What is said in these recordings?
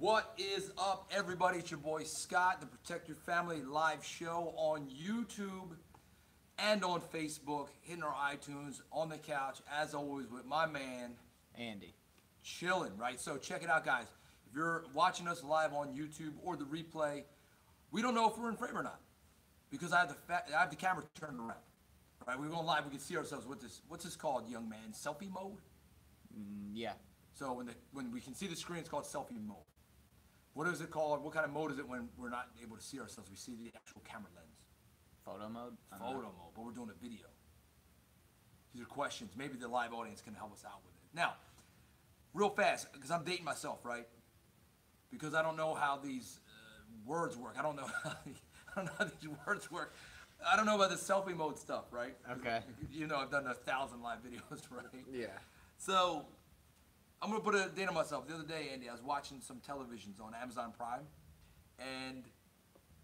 What is up, everybody? It's your boy Scott, the Protect Your Family live show on YouTube and on Facebook, hitting our iTunes, on the couch, as always, with my man, Andy. Chilling, right? So check it out, guys. If you're watching us live on YouTube or the replay, we don't know if we're in frame or not because I have the camera turned around. Right? We're going live. We can see ourselves with this. What's this called, young man? Selfie mode? Yeah. So when we can see the screen, it's called selfie mode. What is it called? What kind of mode is it when we're not able to see ourselves? We see the actual camera lens. Photo mode? Photo mode, but we're doing a video. These are questions. Maybe the live audience can help us out with it. Now, real fast, because I'm dating myself, right? Because I don't know how these words work. I don't know how these words work. I don't know about the selfie mode stuff, right? Okay. You know, I've done 1,000 live videos, right? Yeah. So, I'm going to put a date on myself. The other day, Andy, I was watching some televisions on Amazon Prime, and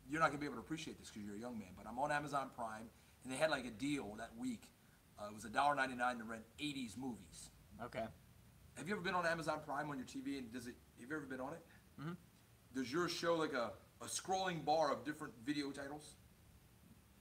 you're not going to be able to appreciate this because you're a young man, but I'm on Amazon Prime, and they had like a deal that week. It was $1.99 to rent 80s movies. Okay. Have you ever been on Amazon Prime on your TV, and have you ever been on it? Mm-hmm. Does yours show like a scrolling bar of different video titles?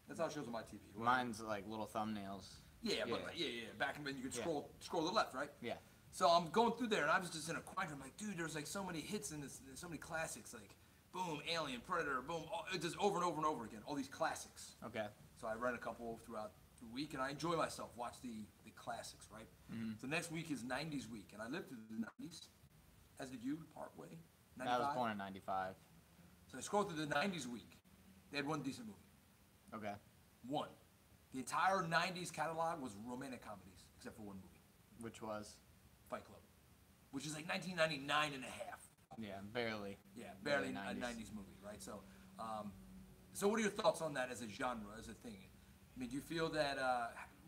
That's how it shows on my TV. Mine's like little thumbnails. Yeah, but yeah. Back and then you can scroll to the left, right? Yeah. So I'm going through there, and I was just in a quandary. I'm like, dude, there's like so many hits in this, so many classics, like boom, Alien, Predator, boom, it's just over and over and over again, all these classics. Okay. So I rent a couple throughout the week, and I enjoy myself, watch the classics, right? Mm-hmm. So next week is 90s week, and I lived through the 90s, as did you, partway. 95? I was born in 95. So I scrolled through the 90s week. They had one decent movie. Okay. One. The entire 90s catalog was romantic comedies, except for one movie. Which was? Fight Club. Which is like 1999 and a half. Yeah, barely. Yeah, barely a 90s. 90s movie, right? So, so what are your thoughts on that as a genre, as a thing? I mean, do you feel that,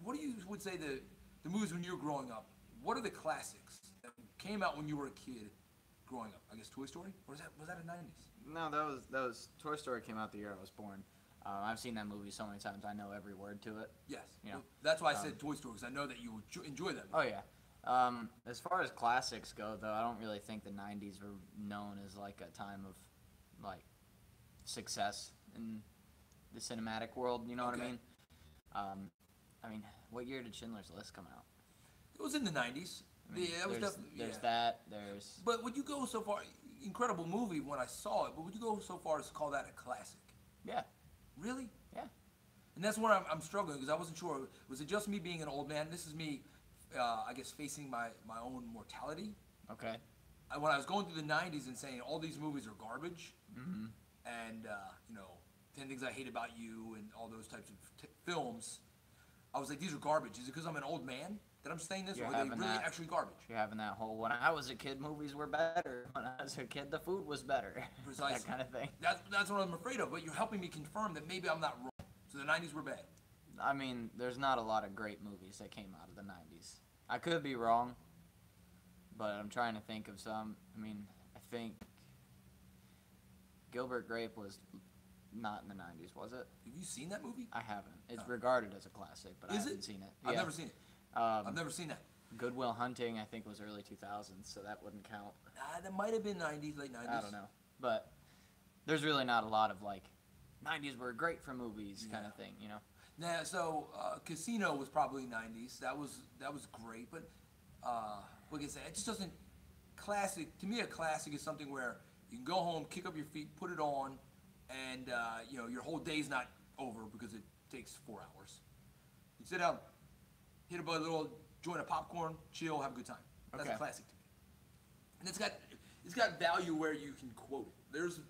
what do you would say the movies when you were growing up, what are the classics that came out when you were a kid growing up? I guess Toy Story? Or was that a 90s? No, that was Toy Story came out the year I was born. I've seen that movie so many times. I know every word to it. Yes. You know, that's why I said Toy Story, because I know that you enjoy that movie. Oh yeah. As far as classics go, though, I don't really think the 90s were known as like a time of like success in the cinematic world. You know what I mean? I mean, what year did Schindler's List come out? It was in the 90s. I mean, Yeah, it was definitely. There's yeah. that. There's. But would you go so far? Incredible movie when I saw it. But would you go so far as to call that a classic? Yeah. Really? Yeah. And that's where I'm struggling because I wasn't sure. Was it just me being an old man? This is me, I guess, facing my own mortality. Okay. When I was going through the 90s and saying all these movies are garbage, Mm-hmm. and 10 Things I Hate About You and all those types of films, I was like, these are garbage. Is it because I'm an old man that I'm saying this, or are they really actually garbage? You're having that whole, when I was a kid, movies were better. When I was a kid, the food was better. Precisely. That kind of thing. That's what I'm afraid of, but you're helping me confirm that maybe I'm not wrong. So the 90s were bad. I mean, there's not a lot of great movies that came out of the 90s. I could be wrong, but I'm trying to think of some. I mean, I think Gilbert Grape was not in the 90s, was it? Have you seen that movie? I haven't. It's regarded as a classic, but I haven't seen it. I've Yeah. never seen it. I've never seen that. Good Will Hunting, I think, was early 2000s, so that wouldn't count. That might have been 90s, late 90s. I don't know. But there's really not a lot of, like, 90s were great for movies kind of thing, you know? Now, so Casino was probably 90s. That was great, but what can I say? It just doesn't. Classic to me, a classic is something where you can go home, kick up your feet, put it on, and your whole day's not over because it takes 4 hours. You sit down, hit a little joint of popcorn, chill, have a good time. That's a classic to me. And it's got value where you can quote it.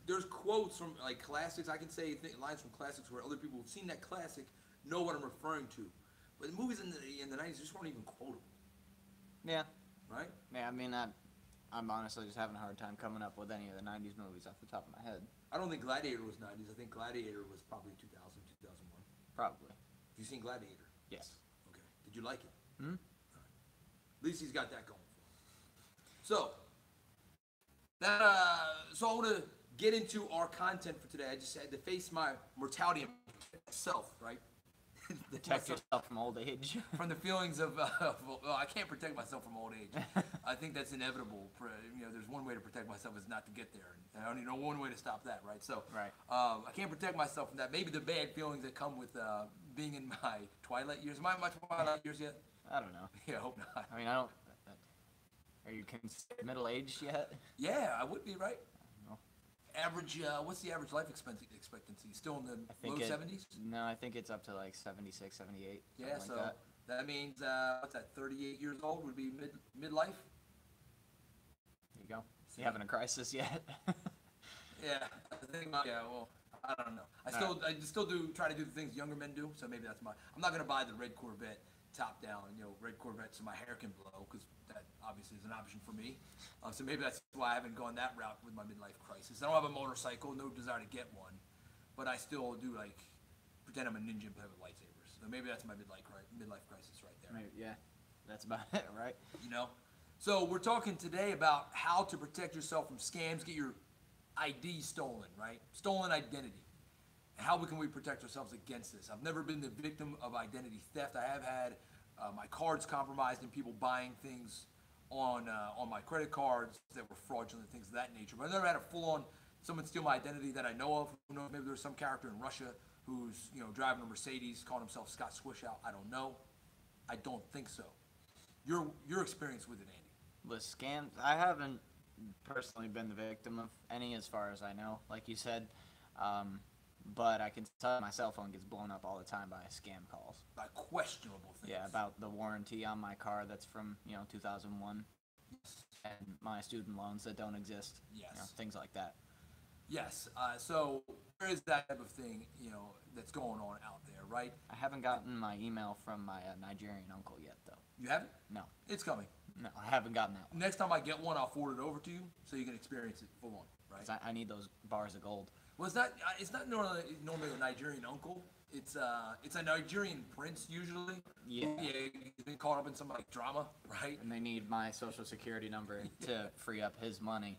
There's quotes from like classics. I can say lines from classics where other people who've seen that classic know what I'm referring to. But the movies in the 90s just weren't even quotable. Yeah. Right? Yeah, I mean, I'm honestly just having a hard time coming up with any of the 90s movies off the top of my head. I don't think Gladiator was 90s. I think Gladiator was probably 2000, 2001. Probably. Have you seen Gladiator? Yes. Okay. Did you like it? Hmm? At least he's got that going for him. So I want to get into our content for today. I just had to face my mortality and myself, right? Protect yourself from old age. from the feelings of, well, I can't protect myself from old age. I think that's inevitable. There's one way to protect myself is not to get there. And I only know one way to stop that, right? So, Right. I can't protect myself from that. Maybe the bad feelings that come with being in my twilight years. Am I in my twilight years yet? I don't know. Yeah, I hope not. I mean, I don't. Are you considered middle-aged yet? Yeah, I would be, right? No. Average, what's the average life expectancy? Still in the I think low 70s? No, I think it's up to like 76, 78. Yeah, something so like that. that means, what's that, 38 years old would be midlife? There you go. You having a crisis yet? Yeah, I think, yeah, well, I don't know. I still do try to do the things younger men do, so maybe that's I'm not gonna buy the red Corvette top down, red Corvette so my hair can blow, because that obviously is an option for me. So maybe that's why I haven't gone that route with my midlife crisis. I don't have a motorcycle, no desire to get one, but I still do pretend I'm a ninja and play with lightsabers. So maybe that's my midlife crisis right there. Maybe, yeah, that's about it, right? So we're talking today about how to protect yourself from scams, get your ID stolen, right? Stolen identity. How can we protect ourselves against this? I've never been the victim of identity theft. I have had my cards compromised and people buying things on my credit cards that were fraudulent, things of that nature. But I've never had a full-on someone steal my identity that I know of. Who knows? Maybe there's some character in Russia who's driving a Mercedes, calling himself Scott Swishout. I don't know. I don't think so. Your experience with it, Andy? With scams, I haven't personally been the victim of any, as far as I know, like you said. But I can tell my cell phone gets blown up all the time by scam calls. By questionable things. Yeah, about the warranty on my car that's from 2001, and my student loans that don't exist. Yes. Things like that. Yes. So there is that type of thing, that's going on out there, right? I haven't gotten my email from my Nigerian uncle yet, though. You haven't? No. It's coming. No, I haven't gotten that one. Next time I get one, I'll forward it over to you so you can experience it full on, right? 'Cause I need those bars of gold. Well, it's not normally a Nigerian uncle. It's a Nigerian prince usually. Yeah. Yeah, he's been caught up in some drama, right? And they need my social security number to free up his money,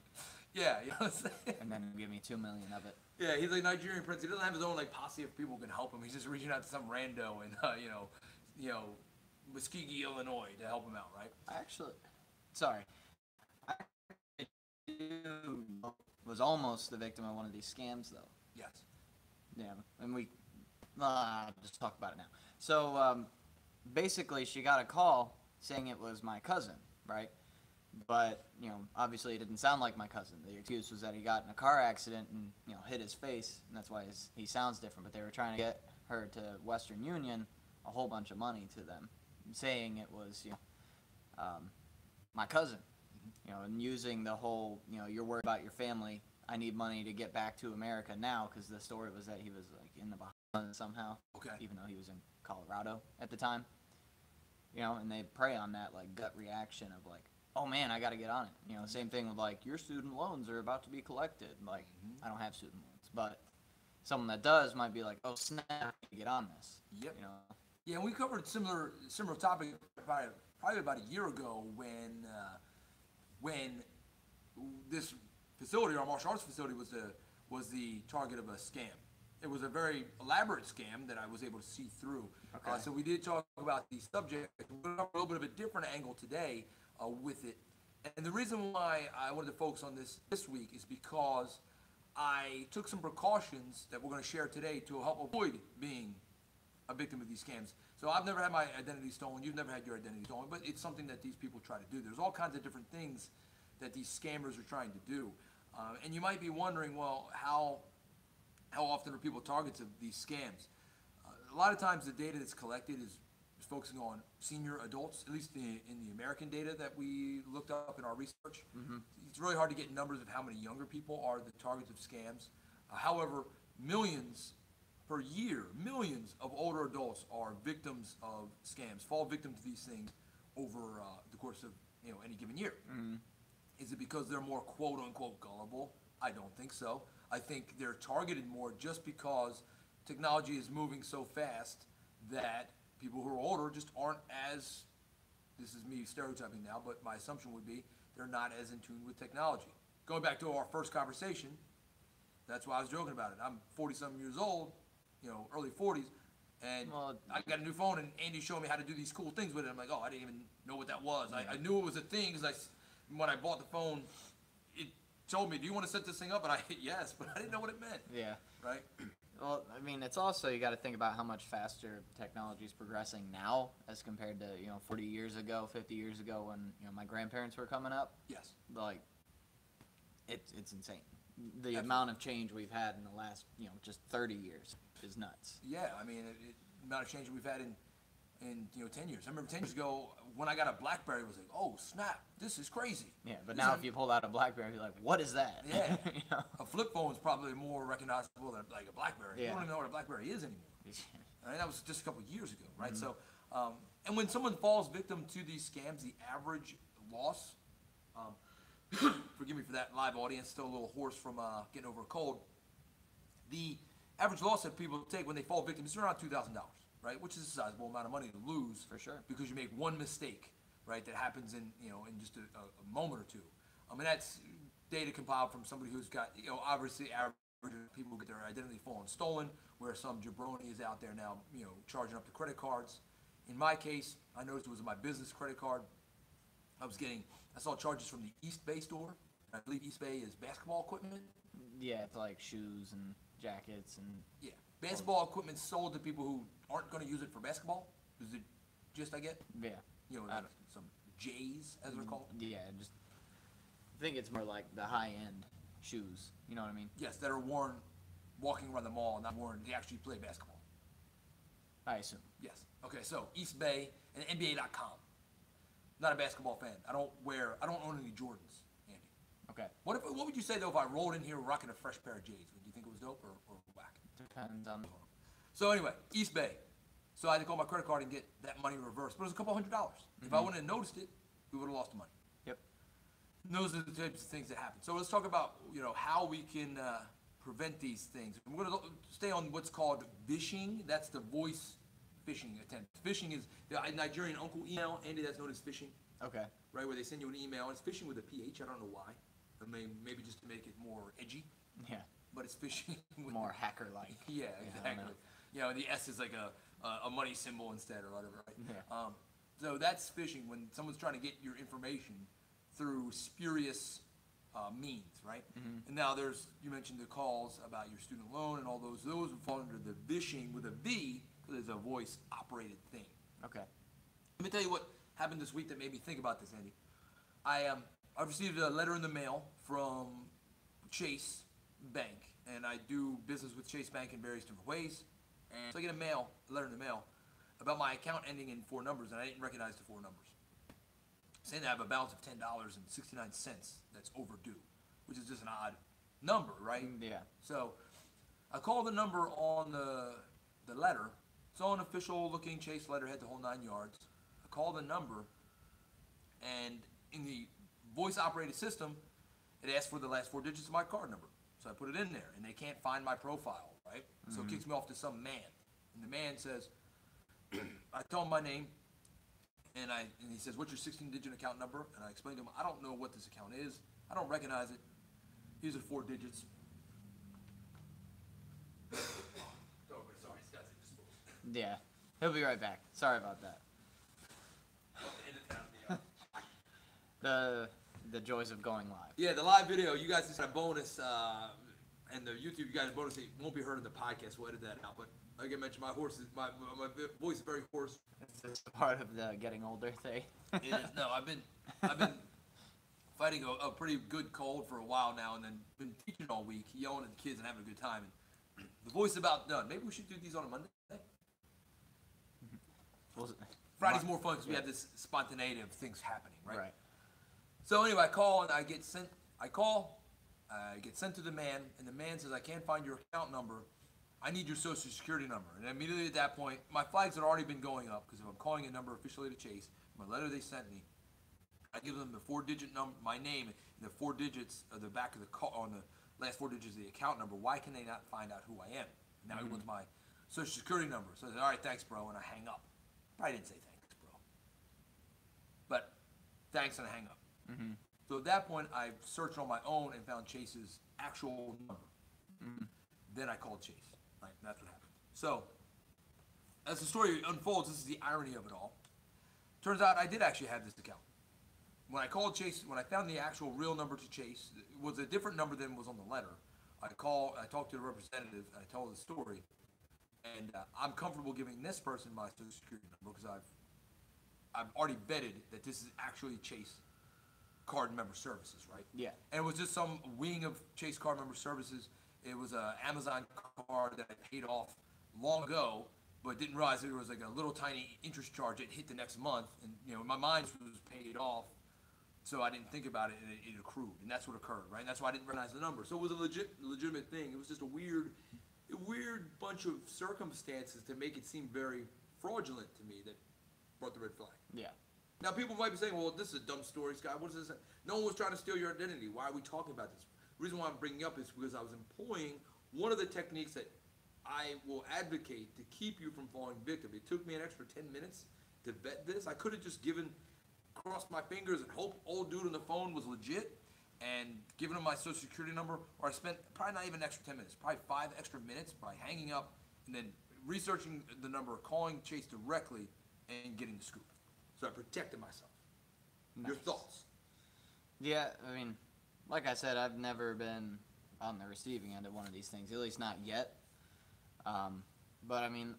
Yeah, you know what I'm saying? and then give me $2 million of it. Yeah, he's a Nigerian prince. He doesn't have his own posse of people who can help him. He's just reaching out to some rando in Muskogee, Illinois, to help him out, right? Sorry, I was almost the victim of one of these scams, though. Yes. Yeah, and just talk about it now. So, basically, she got a call saying it was my cousin, right? But, obviously it didn't sound like my cousin. The excuse was that he got in a car accident and, hit his face, and that's why he sounds different. But they were trying to get her to Western Union a whole bunch of money to them, saying it was, my cousin. And using the whole, you're worried about your family. I need money to get back to America now, because the story was that he was in the Bahamas somehow. Okay. Even though he was in Colorado at the time. And they prey on that gut reaction of oh man, I got to get on it. Same thing with your student loans are about to be collected. I don't have student loans, but someone that does might be oh snap, I need to get on this. Yep. Yeah, and we covered similar topic probably about a year ago when this facility, our martial arts facility, was the target of a scam. It was a very elaborate scam that I was able to see through. Okay. So we did talk about the subject, a little bit of a different angle today with it. And the reason why I wanted to focus on this week is because I took some precautions that we're going to share today to help avoid being a victim of these scams. So I've never had my identity stolen. You've never had your identity stolen, but it's something that these people try to do. There's all kinds of different things that these scammers are trying to do. And you might be wondering, well, how often are people targets of these scams? A lot of times the data that's collected is focusing on senior adults, at least in the American data that we looked up in our research. Mm-hmm. It's really hard to get numbers of how many younger people are the targets of scams. However, millions per year, millions of older adults are victims of scams, fall victim to these things over the course of any given year. Mm-hmm. Is it because they're more quote unquote gullible? I don't think so. I think they're targeted more just because technology is moving so fast that people who are older just aren't as, this is me stereotyping now, but my assumption would be they're not as in tune with technology. Going back to our first conversation, that's why I was joking about it. I'm 40-something years old, early 40s. And Well, I got a new phone, and Andy showed me how to do these cool things with it. I'm like, oh, I didn't even know what that was. I knew it was a thing because when I bought the phone, it told me, do you want to set this thing up? And I hit yes, but I didn't know what it meant. yeah. Right? Well, I mean, it's also, you got to think about how much faster technology is progressing now as compared to, 40 years ago, 50 years ago when, my grandparents were coming up. Yes. Like, it's insane. The amount of change we've had in the last, just 30 years is nuts. Yeah, I mean, the amount of change that we've had in 10 years. I remember 10 years ago when I got a BlackBerry, it was like, oh, snap, this is crazy. Yeah, but now if you pull out a BlackBerry, you're like, what is that? Yeah. You know? A flip phone is probably more recognizable than like a BlackBerry. Yeah. You don't even know what a BlackBerry is anymore. I mean, that was just a couple of years ago, right? So, and when someone falls victim to these scams, the average loss, forgive me for that live audience, still a little hoarse from getting over a cold. The average loss that people take when they fall victim is around $2,000, right? Which is a sizable amount of money to lose. For sure. Because you make one mistake, right, that happens in just a moment or two. I mean, that's data compiled from somebody who's got, obviously average people get their identity fallen stolen, where some jabroni is out there now, charging up the credit cards. In my case, I noticed it was my business credit card. I saw charges from the East Bay store. I believe East Bay is basketball equipment. Yeah, it's like shoes and jackets and... Yeah. Basketball equipment sold to people who aren't going to use it for basketball. Is it just I get? Yeah. Like some J's, as they're called. Yeah, just... I think it's more like the high-end shoes. You know what I mean? Yes, that are worn walking around the mall, not worn to actually play basketball. I assume. Yes. Okay, so East Bay and NBA.com. Not a basketball fan. I don't own any Jordans, Andy. Okay. What would you say though if I rolled in here rocking a fresh pair of J's? Would you think it was dope or whack? Depends on... So anyway, East Bay. So I had to call my credit card and get that money reversed. But it was a couple $100. If I wouldn't have noticed it, we would have lost the money. Yep. And those are the types of things that happen. So let's talk about how we can prevent these things. We're going to stay on what's called phishing. That's the voice phishing attempt. Phishing is the Nigerian uncle email, Andy. That's known as phishing. Okay. Right, where they send you an email. It's phishing with a PH. I don't know why. Maybe just to make it more edgy. Yeah. But it's phishing with More hacker-like. Yeah, exactly. The S is like a money symbol instead or whatever, right? Yeah. So that's phishing when someone's trying to get your information through spurious means, right? And now you mentioned the calls about your student loan and all those would fall under the phishing with a V because it's a voice operated thing. Okay. Let me tell you what happened this week that made me think about this, Andy. I received a letter in the mail from Chase Bank, and I do business with Chase Bank in various different ways. And so I get a letter in the mail about my account ending in 4 numbers, and I didn't recognize the 4 numbers. Saying that I have a balance of $10.69 that's overdue, which is just an odd number, right? Yeah. So I call the number on the letter. It's all an official looking Chase letterhead, the whole 9 yards. I call the number, and in the voice operated system, it asks for the last 4 digits of my card number. So I put it in there, and they can't find my profile, right? So it kicks me off to some man. And the man says, I tell him my name, and he says, what's your 16-digit account number? And I explain to him, I don't know what this account is. I don't recognize it. These are 4 digits. Yeah. He'll be right back. Sorry about that. The joys of going live. Yeah, the live video, you guys just got a bonus, and the YouTube, you guys bonus, it won't be heard in the podcast. We'll edit that out. But like I mentioned, my voice is very hoarse. Is this part of the getting older thing? It is. No, I've been fighting a pretty good cold for a while now, and then been teaching all week, yelling at the kids and having a good time. And the voice is about done. Maybe we should do these on a Monday. Friday's more fun because we have this spontaneity of things happening, right? Right. So anyway, I call and I get sent to the man, and the man says, I can't find your account number. I need your social security number. And immediately at that point, my flags had already been going up because if I'm calling a number officially to Chase, my letter they sent me, I give them the 4-digit number, my name, and the 4 digits of the back of the call, on the last 4 digits of the account number. Why can they not find out who I am? Now he wants my social security number. So I said, all right, thanks, bro, and I hang up. Probably didn't say thanks, bro. But thanks, and I hang up. So at that point, I searched on my own and found Chase's actual number. Then I called Chase. Right, that's what happened. So as the story unfolds, this is the irony of it all. Turns out I did actually have this account. When I called Chase, when I found the actual real number to Chase, it was a different number than was on the letter. I talked to the representative, and I told the story, and I'm comfortable giving this person my social security number because I've already vetted that this is actually Chase Card Member Services, right? Yeah. And it was just some wing of Chase Card Member Services. It was an Amazon card that I paid off long ago, but didn't realize there was like a little tiny interest charge that hit the next month, and my mind was paid off, so I didn't think about it, and it accrued, and that's what occurred, right? And that's why I didn't recognize the number. So it was a legitimate thing. It was just a weird bunch of circumstances to make it seem very fraudulent to me that brought the red flag. Yeah. Now people might be saying, well, this is a dumb story, Scott. What is this? No one was trying to steal your identity. Why are we talking about this? The reason why I'm bringing up is because I was employing one of the techniques that I will advocate to keep you from falling victim. It took me an extra 10 minutes to vet this. I could have just crossed my fingers and hoped old dude on the phone was legit and given him my social security number, or I spent probably not even an extra 10 minutes, probably 5 extra minutes by hanging up and then researching the number, calling Chase directly, and getting the scoop. So I protected myself. Nice. Your thoughts? Yeah, I mean, like I said, I've never been on the receiving end of one of these things, at least not yet. But I mean,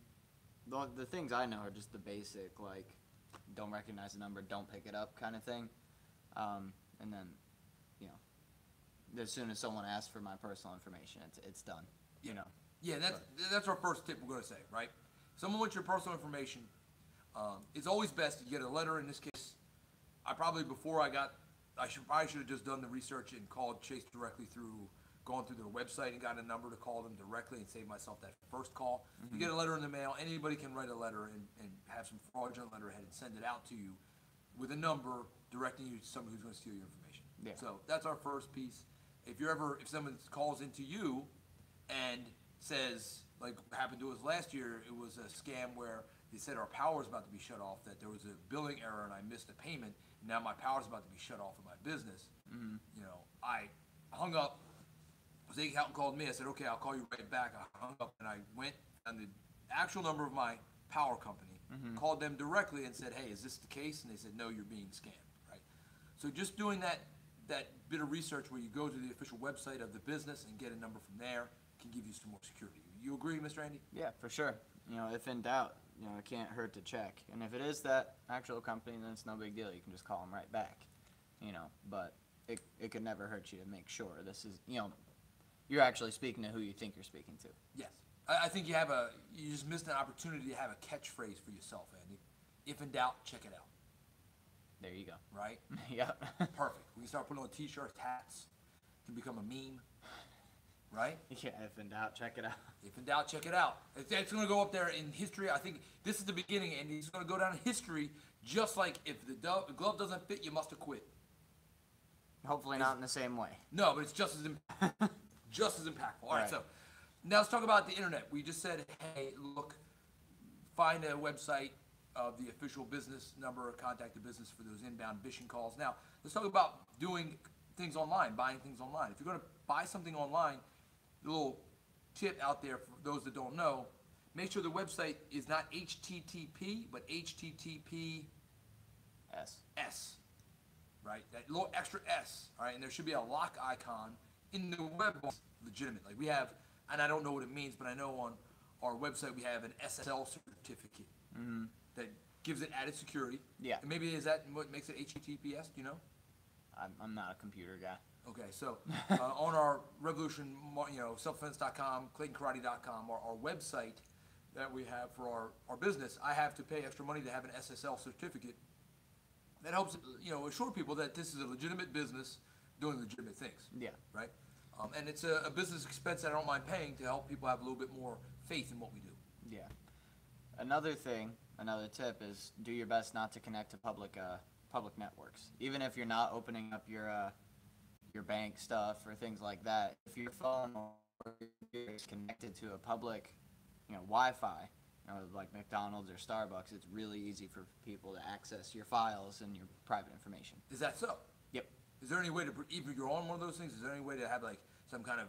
the things I know are just the basic, like, don't recognize the number, don't pick it up kind of thing. And then, as soon as someone asks for my personal information, it's done, Yeah, that's our first tip we're going to say, right? Someone wants your personal information. It's always best to get a letter. In this case, I probably should have just done the research and called Chase directly going through their website and got a number to call them directly and save myself that first call. You get a letter in the mail, anybody can write a letter and have some fraudulent letterhead and send it out to you with a number directing you to somebody who's going to steal your information. Yeah. So that's our first piece. If someone calls into you and says, like happened to us last year, it was a scam where they said our power is about to be shut off, that there was a billing error and I missed a payment, and now my power is about to be shut off in my business. I hung up. The accountant called me. I said, okay, I'll call you right back. I hung up and I went on the actual number of my power company, called them directly and said, hey, is this the case? And they said, no, you're being scammed, right? So just doing that bit of research where you go to the official website of the business and get a number from there can give you some more security. You agree, Mr. Andy? Yeah, for sure. If in doubt, it can't hurt to check. And if it is that actual company, then it's no big deal. You can just call them right back, but it could never hurt you to make sure this is, you're actually speaking to who you think you're speaking to. Yes. I think you just missed an opportunity to have a catchphrase for yourself, Andy. If in doubt, check it out. There you go. Right? Yep. Perfect. We can start putting on t-shirts, hats. It can become a meme. Right? Yeah, if in doubt, check it out. If in doubt, check it out. It's going to go up there in history. I think this is the beginning, and it's going to go down in history just like if the glove doesn't fit, you must have quit. Hopefully not in the same way. No, but it's just as impactful. All right, so now let's talk about the internet. We just said, hey, look, find a website of the official business number or contact the business for those inbound phishing calls. Now, let's talk about doing things online, buying things online. If you're going to buy something online, a little tip out there for those that don't know, make sure the website is not HTTP, but HTTPS, right? That little extra S, all right? And there should be a lock icon in the web, legitimate. Like we have, and I don't know what it means, but I know on our website we have an SSL certificate that gives it added security. Yeah. And maybe is that what makes it HTTPS? Do you know? I'm not a computer guy. Okay, so on our Revolution, selfdefense.com, ClaytonKarate.com, our website that we have for our business, I have to pay extra money to have an SSL certificate. That helps, assure people that this is a legitimate business doing legitimate things. Yeah. Right? And it's a business expense that I don't mind paying to help people have a little bit more faith in what we do. Yeah. Another tip is do your best not to connect to public networks. Even if you're not opening up your bank stuff or things like that, if your phone is connected to a public, Wi-Fi, like McDonald's or Starbucks, it's really easy for people to access your files and your private information. Is that so? Yep. Is there any way to, if you're on one of those things, is there any way to have like some kind of,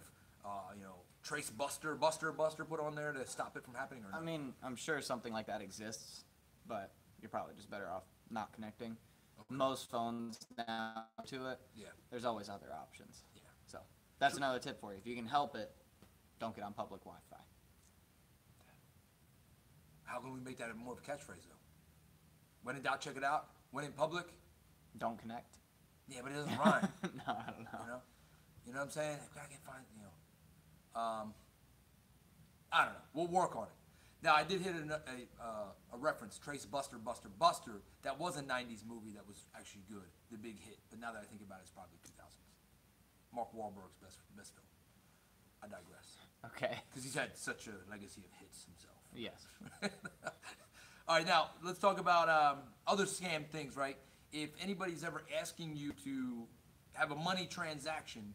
Trace Buster put on there to stop it from happening, or I no? mean, I'm sure something like that exists, but you're probably just better off not connecting. Most phones now to it. Yeah. There's always other options. Yeah. So that's another tip for you. If you can help it, don't get on public Wi-Fi. How can we make that more of a catchphrase, though? When in doubt, check it out. When in public, Don't connect. yeah, but it doesn't rhyme. No, I don't know. You know what I'm saying? I can't find, I don't know. We'll work on it. Now, I did hit a reference, Trace Buster. That was a 90s movie that was actually good, the big hit. But now that I think about it, it's probably 2000s. Mark Wahlberg's best film. I digress. Okay. Because he's had such a legacy of hits himself. Yes. All right, now let's talk about other scam things, right? If anybody's ever asking you to have a money transaction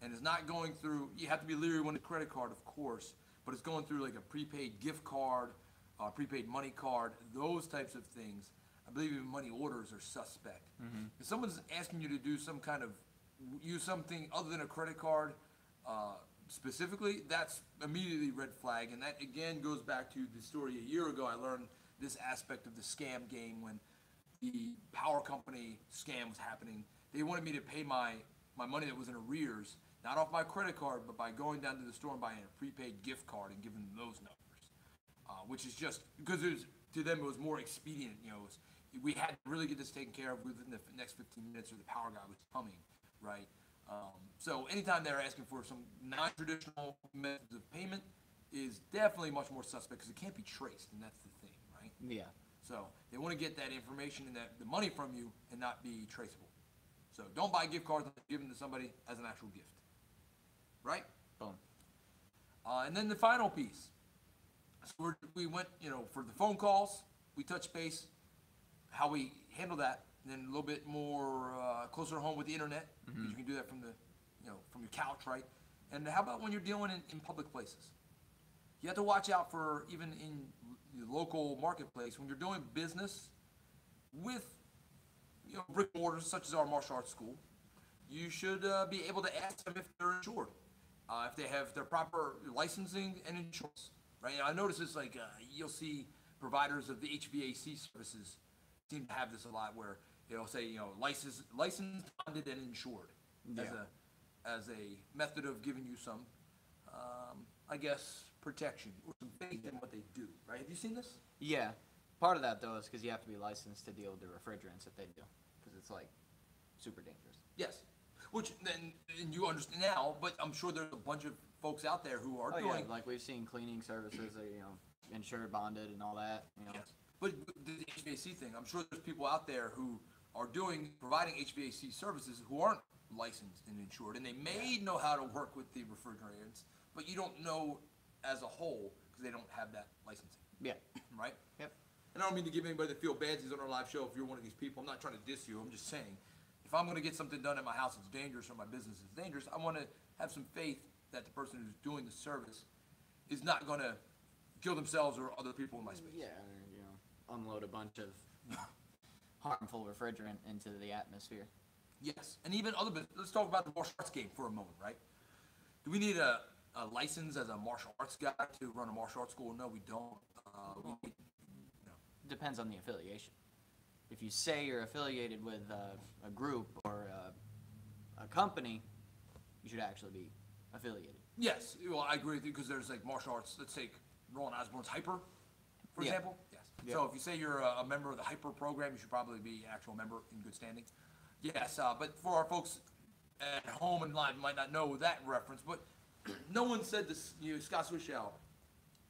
and it's not going through, you have to be leery when the credit card, of course, but it's going through like a prepaid gift card, prepaid money card, those types of things. I believe even money orders are suspect. If someone's asking you to do some kind of, use something other than a credit card, specifically, that's immediately red flag. And that again goes back to the story a year ago. I learned this aspect of the scam game when the power company scam was happening. They wanted me to pay my money that was in arrears, not off my credit card, but by going down to the store and buying a prepaid gift card and giving them those numbers, which is just because to them it was more expedient. We had to really get this taken care of within the next 15 minutes, or the power guy was coming, right? So anytime they're asking for some non-traditional methods of payment is definitely much more suspect because it can't be traced, and that's the thing, right? Yeah. So they want to get that information and the money from you and not be traceable. So don't buy gift cards and give them to somebody as an actual gift, right? Boom. And then the final piece. So we went, for the phone calls, we touched base, how we handle that, and then a little bit more closer to home with the internet, because you can do that from from your couch, right? And how about when you're dealing in public places? You have to watch out for, even in the local marketplace, when you're doing business with brick and mortars such as our martial arts school, you should be able to ask them if they're insured, if they have their proper licensing and insurance, right? I notice it's like you'll see providers of the HVAC services seem to have this a lot, where they'll say licensed, bonded, and insured as a method of giving you some, I guess, protection or some faith in what they do, right? Have you seen this? Yeah. Part of that, though, is because you have to be licensed to deal with the refrigerants that they do, because it's, like, super dangerous. Yes. Which then, and you understand now, but I'm sure there's a bunch of folks out there who are doing. Yeah, like we've seen cleaning services that, insured, bonded, and all that, Yes. But the HVAC thing, I'm sure there's people out there who are providing HVAC services who aren't licensed and insured, and they may know how to work with the refrigerants, but you don't know as a whole because they don't have that licensing. Yeah. Right? Yep. And I don't mean to give anybody that feel bad on our live show if you're one of these people. I'm not trying to diss you. I'm just saying, if I'm going to get something done at my house that's dangerous or my business is dangerous, I want to have some faith that the person who's doing the service is not going to kill themselves or other people in my space. Yeah, or, unload a bunch of harmful refrigerant into the atmosphere. Yes, and even other business. Let's talk about the martial arts game for a moment, right? Do we need a license as a martial arts guy to run a martial arts school? No, we don't. Depends on the affiliation. If you say you're affiliated with a group or a company, you should actually be affiliated. Yes, well, I agree with you because there's like martial arts. Let's take Roland Osborne's Hyper, for example. Yes. Yeah. So if you say you're a member of the Hyper program, you should probably be an actual member in good standing. Yes, but for our folks at home and live might not know that reference, but no one said this, Scott Swishow,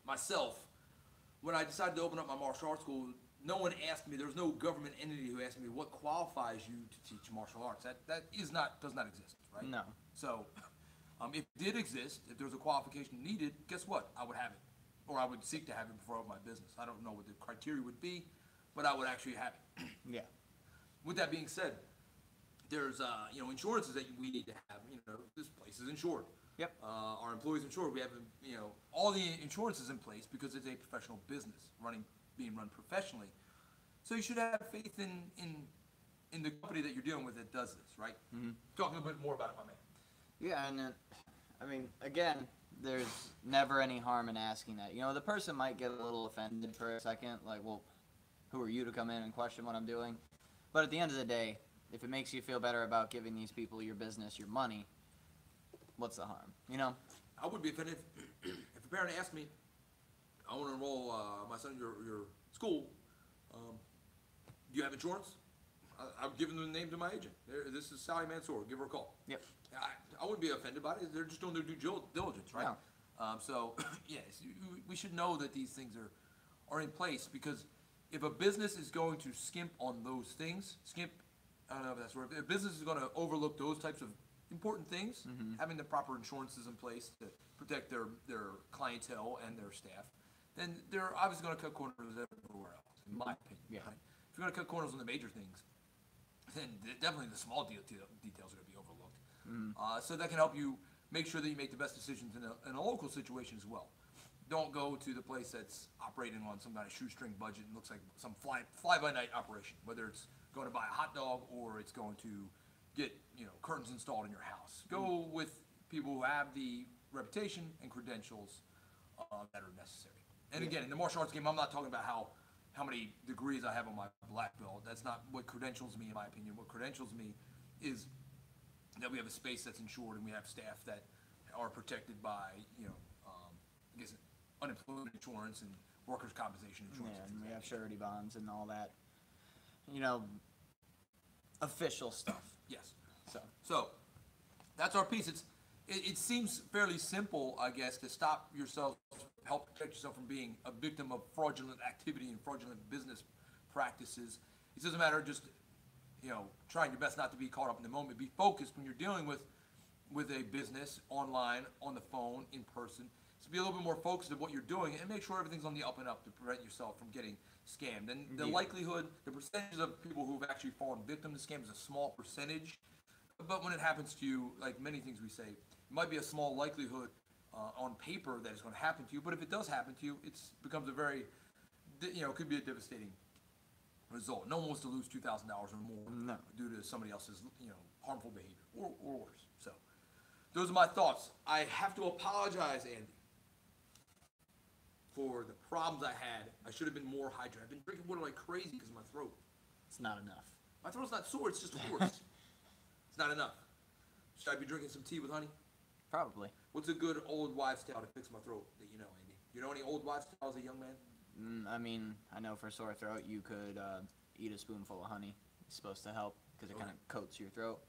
myself, when I decided to open up my martial arts school, no one asked me, there was no government entity who asked me what qualifies you to teach martial arts. That does not exist, right? No. So, if it did exist, if there was a qualification needed, guess what? I would have it. Or I would seek to have it before I open my business. I don't know what the criteria would be, but I would actually have it. Yeah. With that being said, there's insurances that we need to have. This place is insured. Yep. Our employees insured. We have all the insurances in place because it's a professional business being run professionally. So you should have faith in the company that you're dealing with that does this, right? Mm-hmm. Talk a little bit more about it, my man. Yeah, and again, there's never any harm in asking that. You know, the person might get a little offended for a second, like, well, who are you to come in and question what I'm doing? But at the end of the day, if it makes you feel better about giving these people your business, your money, what's the harm? You know? I would be offended if a parent asked me, I want to enroll my son in your school. Do you have insurance? I've given them the name to my agent. This is Sally Mansour. Give her a call. Yep. I wouldn't be offended by it. They're just doing their due diligence, right? So, yes, we should know that these things are in place, because if a business is going to skimp on those things, I don't know if that's right. If a business is going to overlook those types of important things, having the proper insurances in place to protect their clientele and their staff, then they're obviously going to cut corners everywhere else, in my opinion. Yeah. Right? If you're going to cut corners on the major things, then definitely the small details are going to be overlooked. So that can help you make sure that you make the best decisions in a local situation as well. Don't go to the place that's operating on some kind of shoestring budget and looks like some fly-by-night operation, whether it's going to buy a hot dog or it's going to get curtains installed in your house. Go with people who have the reputation and credentials that are necessary. And again, in the martial arts game, I'm not talking about how many degrees I have on my black belt. That's not what credentials me, in my opinion. What credentials me is that we have a space that's insured and we have staff that are protected by, I guess, unemployment insurance and workers' compensation insurance. Yeah, and we have surety bonds and all that, official stuff. Yes. So, So that's our piece. It seems fairly simple, I guess, to stop yourself, help protect yourself from being a victim of fraudulent activity and fraudulent business practices. It doesn't matter just, trying your best not to be caught up in the moment. Be focused when you're dealing with a business online, on the phone, in person. So be a little bit more focused of what you're doing and make sure everything's on the up and up to prevent yourself from getting scammed. And the likelihood, the percentage of people who've actually fallen victim to scams is a small percentage. But when it happens to you, like many things we say, it might be a small likelihood on paper that it's going to happen to you. But if it does happen to you, it becomes a very, it could be a devastating result. No one wants to lose $2,000 or more due to somebody else's, harmful behavior or worse. So those are my thoughts. I have to apologize, Andy, for the problems I had. I should have been more hydrated. I've been drinking water like crazy because of my throat. it's not enough. My throat's not sore, it's just hoarse. It's not enough. Should I be drinking some tea with honey? Probably. What's a good old wives' tale to fix my throat that you know, Andy? You know any old wives' tales as a young man? I mean, I know for sore throat, you could eat a spoonful of honey. It's supposed to help because it kind of coats your throat.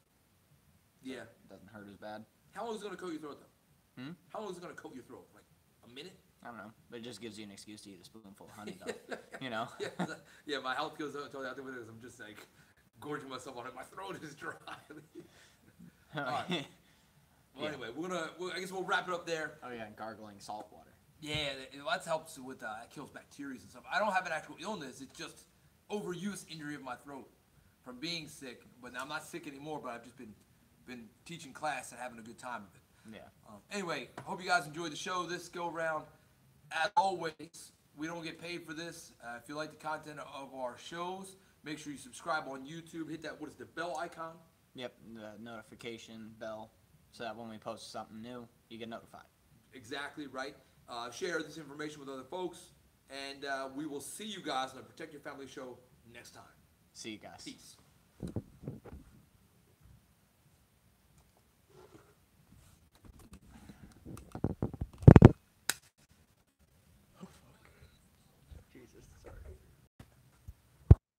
Yeah. It doesn't hurt as bad. How long is it going to coat your throat, though? Hmm? How long is it going to coat your throat? Like a minute? I don't know, but it just gives you an excuse to eat a spoonful of honey, though. You know? Yeah, my health goes out totally out the window because I'm just like gorging myself on it. My throat is dry. All right. Well, anyway, I guess we'll wrap it up there. Oh yeah, gargling salt water. Yeah, that helps with that kills bacteria and stuff. I don't have an actual illness. It's just overuse injury of my throat from being sick. But I'm not sick anymore. But I've just been teaching class and having a good time with it. Yeah. Anyway, hope you guys enjoyed the show this go round. As always, we don't get paid for this. If you like the content of our shows, make sure you subscribe on YouTube. Hit that the bell icon. Yep, the notification bell, so that when we post something new, you get notified. Exactly right. Share this information with other folks, and we will see you guys on the Protect Your Family show next time. See you guys. Peace.